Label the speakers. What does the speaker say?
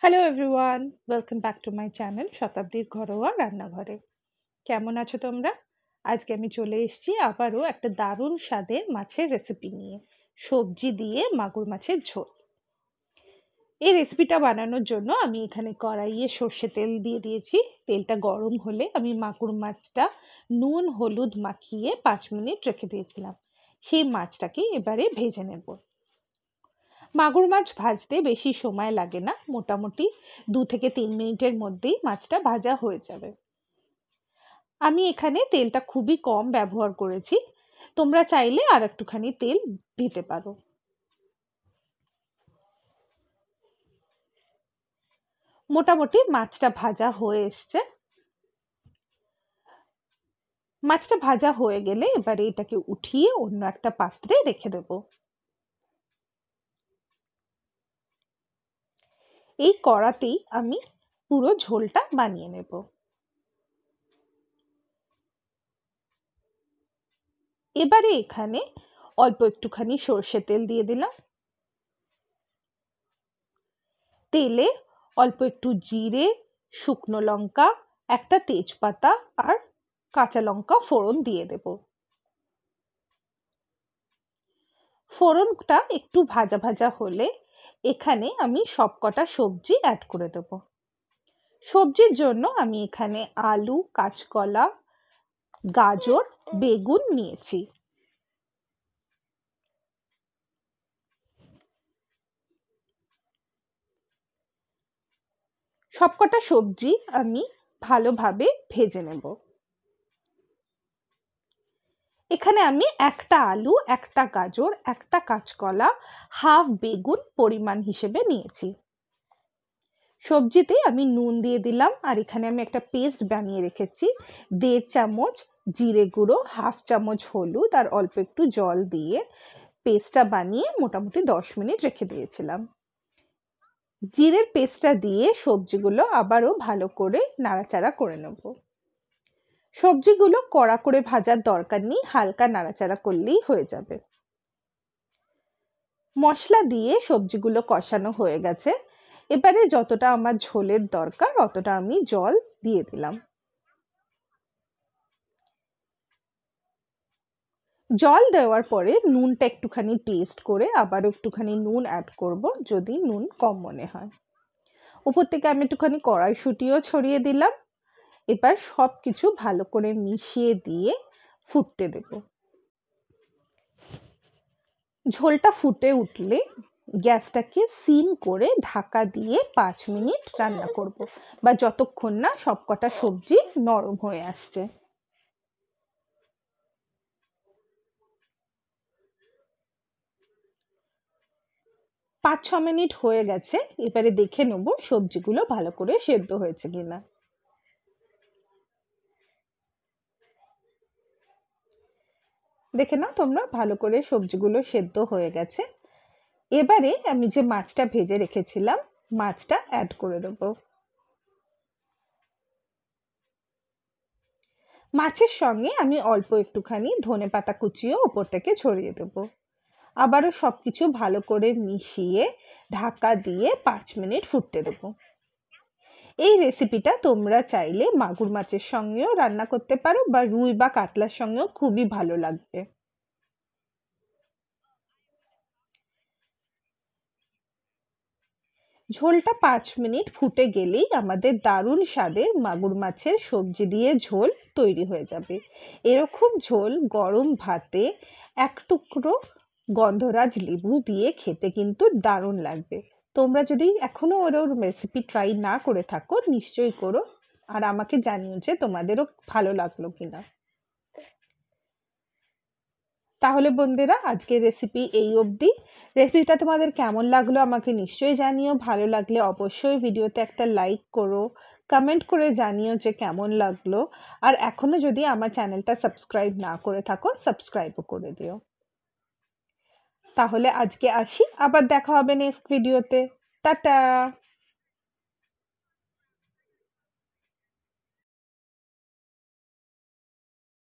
Speaker 1: Hello everyone, welcome back to my channel শতাব্দীর ঘরোয়া রান্নাঘরে। কেমন আছো তোমরা? আজকে আমি চলে এসেছি আবারও একটা দারুণ স্বাদের মাছের রেসিপি নিয়ে, সবজি দিয়ে মাগুর মাছের ঝোল। এই রেসিপিটা বানানোর জন্য আমি এখানে কড়াইয়ে সর্ষে তেল দিয়ে দিয়েছি। তেলটা গরম হলে আমি মাগুর মাছটা নুন হলুদ মাখিয়ে 5 মিনিট রেখে দিয়েছিলাম। সেই মাছটাকে এবারে ভেজে নেব। মাগুর মাছ ভাজতে বেশি সময় লাগে না, মোটামুটি 2 থেকে 3 মিনিটের মধ্যেই মাছটা ভাজা হয়ে যাবে। আমি এখানে তেলটা খুবই কম ব্যবহার করেছি, তোমরা চাইলে আর একটুখানি তেল দিতে পারো। মোটামুটি মাছটা ভাজা হয়ে এসছে। মাছটা ভাজা হয়ে গেলে এবারে এটাকে উঠিয়ে অন্য একটা পাত্রে রেখে দেব। এই কড়াতেই আমি পুরো ঝোলটা বানিয়ে নেব। এবারে এখানে অল্প একটুখানি সর্ষে তেল দিয়ে দিলাম। তেলে অল্প একটু জিরে, শুকনো লঙ্কা, একটা তেজপাতা আর কাঁচা লঙ্কা ফোড়ন দিয়ে দেব। ফোড়নটা একটু ভাজা ভাজা হলে এখানে আমি সবকটা সবজি অ্যাড করে দেব। সবজির জন্য আমি এখানে আলু, কাঁচকলা, গাজর, বেগুন নিয়েছি। সবকটা সবজি আমি ভালোভাবে ভেজে নেব। এখানে আমি একটা আলু, একটা গাজর, একটা কাঁচকলা, হাফ বেগুন পরিমাণ হিসেবে নিয়েছি। সবজিতে আমি নুন দিয়ে দিলাম, আর এখানে আমি একটা পেস্ট বানিয়ে রেখেছি। 1.5 চামচ জিরে গুঁড়ো, হাফ চামচ হলুদ আর অল্প একটু জল দিয়ে পেস্টটা বানিয়ে মোটামুটি 10 মিনিট রেখে দিয়েছিলাম। জিরের পেস্টটা দিয়ে সবজিগুলো আবারও ভালো করে নাড়াচাড়া করে নেব। সবজিগুলো কড়া করে ভাজার দরকার নেই, হালকা নাড়াচাড়া করলেই হয়ে যাবে। মশলা দিয়ে সবজিগুলো কষানো হয়ে গেছে। এবারে যতটা আমার ঝোলের দরকার অতটা আমি জল দিয়ে দিলাম। জল দেওয়ার পরে নুনটা একটুখানি টেস্ট করে আবার একটুখানি নুন অ্যাড করব যদি নুন কম মনে হয়। উপর থেকে আমি একটুখানি কড়াইশুঁটিও ছড়িয়ে দিলাম। এবার সবকিছু ভালো করে মিশিয়ে দিয়ে ফুটতে দেব। ঝোলটা ফুটে উঠলে গ্যাসটাকে সিম করে ঢাকা দিয়ে 5 মিনিট রান্না করব, বা যতক্ষণ না সবকটা সবজি নরম হয়ে আসছে। 5-6 মিনিট হয়ে গেছে। এবারে দেখে নেব সবজিগুলো ভালো করে সেদ্ধ হয়েছে কিনা। দেখে নাও তোমরা, ভালো করে সবজিগুলো সেদ্ধ হয়ে গেছে। এবারে আমি যে মাছটা ভেজে রেখেছিলাম মাছটা অ্যাড করে দেবো। মাছের সঙ্গে আমি অল্প একটুখানি ধনেপাতা কুচিও ওপর থেকে ছড়িয়ে দেবো। আবারও সবকিছু ভালো করে মিশিয়ে ঢাকা দিয়ে 5 মিনিট ফুটতে দেবো। এই রেসিপিটা তোমরা চাইলে মাগুর মাছের সঙ্গেও রান্না করতে পারো, বা রুই বা কাতলার সঙ্গেও খুবই ভালো লাগবে। ঝোলটা 5 মিনিট ফুটে গেলেই আমাদের দারুণ স্বাদের মাগুর মাছের সবজি দিয়ে ঝোল তৈরি হয়ে যাবে। এরকম ঝোল গরম ভাতে এক টুকরো গন্ধরাজ লেবু দিয়ে খেতে কিন্তু দারুণ লাগবে। তোমরা যদি এখনো ওরকম রেসিপি ট্রাই না করে থাকো নিশ্চয়ই করো, আর আমাকে জানিও যে তোমাদেরও ভালো লাগলো কিনা। তাহলে বন্ধুরা আজকের রেসিপি এই অবধি। রেসিপিটা তোমাদের কেমন লাগলো আমাকে নিশ্চয়ই জানিও। ভালো লাগলে অবশ্যই ভিডিওতে একটা লাইক করো, কমেন্ট করে জানিও যে কেমন লাগলো। আর এখনো যদি আমার চ্যানেলটা সাবস্ক্রাইব না করে থাকো সাবস্ক্রাইবও করে দিও। তাহলে আজকে আসি, আবার দেখা হবে নেক্সট ভিডিওতে। টাটা।